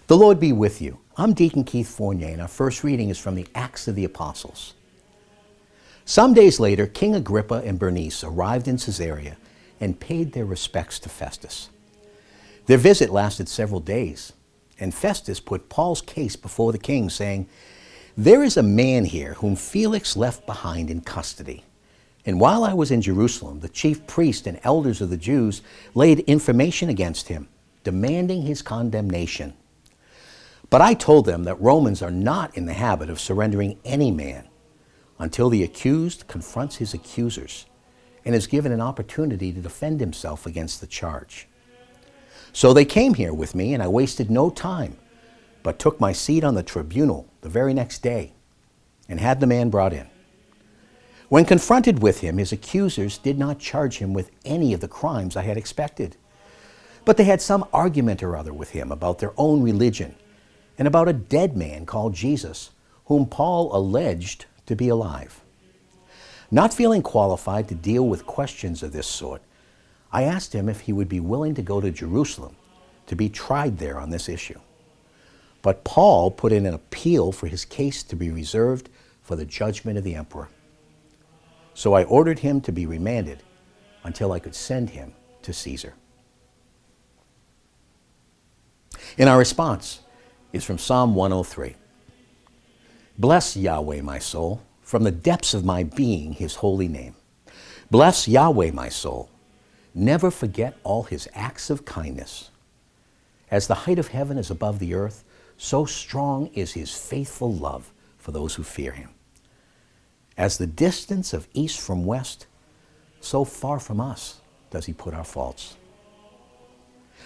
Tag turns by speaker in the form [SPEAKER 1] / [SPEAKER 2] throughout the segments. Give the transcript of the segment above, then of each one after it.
[SPEAKER 1] The Lord be with you. I'm Deacon Keith Fournier, and our first reading is from the Acts of the Apostles. Some days later, King Agrippa and Bernice arrived in Caesarea and paid their respects to Festus. Their visit lasted several days, and Festus put Paul's case before the king, saying, "There is a man here whom Felix left behind in custody. And while I was in Jerusalem, the chief priest and elders of the Jews laid information against him, demanding his condemnation. But I told them that Romans are not in the habit of surrendering any man until the accused confronts his accusers and is given an opportunity to defend himself against the charge. So they came here with me, and I wasted no time, but took my seat on the tribunal the very next day and had the man brought in. When confronted with him, his accusers did not charge him with any of the crimes I had expected, but they had some argument or other with him about their own religion and about a dead man called Jesus, whom Paul alleged to be alive. Not feeling qualified to deal with questions of this sort, I asked him if he would be willing to go to Jerusalem to be tried there on this issue. But Paul put in an appeal for his case to be reserved for the judgment of the emperor. So I ordered him to be remanded until I could send him to Caesar." In our response is from Psalm 103. "Bless Yahweh, my soul, from the depths of my being, his holy name. Bless Yahweh, my soul. Never forget all his acts of kindness. As the height of heaven is above the earth, so strong is his faithful love for those who fear him. As the distance of east from west, so far from us does he put our faults.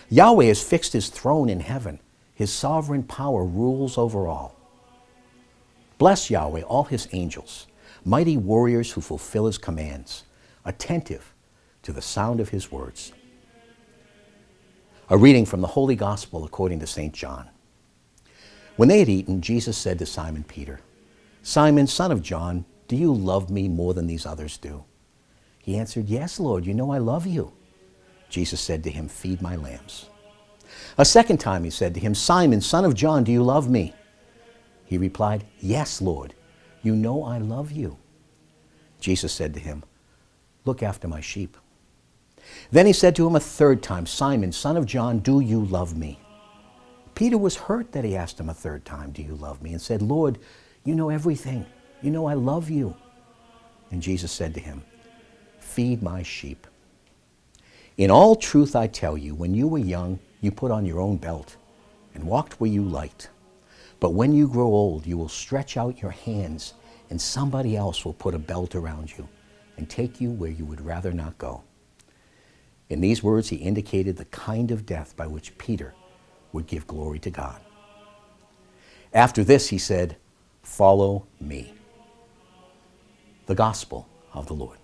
[SPEAKER 1] Yahweh has fixed his throne in heaven. His sovereign power rules over all. Bless Yahweh, all his angels, mighty warriors who fulfill his commands, attentive to the sound of his words." A reading from the Holy Gospel according to St. John. When they had eaten, Jesus said to Simon Peter, "Simon, son of John, do you love me more than these others do?" He answered, "Yes, Lord, you know I love you." Jesus said to him, "Feed my lambs." A second time he said to him, "Simon, son of John, do you love me?" He replied, "Yes, Lord, you know I love you." Jesus said to him, "Look after my sheep." Then he said to him a third time, "Simon, son of John, do you love me?" Peter was hurt that he asked him a third time, "Do you love me?" and said, "Lord, you know everything. You know I love you." And Jesus said to him, "Feed my sheep. In all truth I tell you, when you were young, you put on your own belt and walked where you liked. But when you grow old, you will stretch out your hands, and somebody else will put a belt around you and take you where you would rather not go." In these words, he indicated the kind of death by which Peter would give glory to God. After this, he said, "Follow me." The Gospel of the Lord.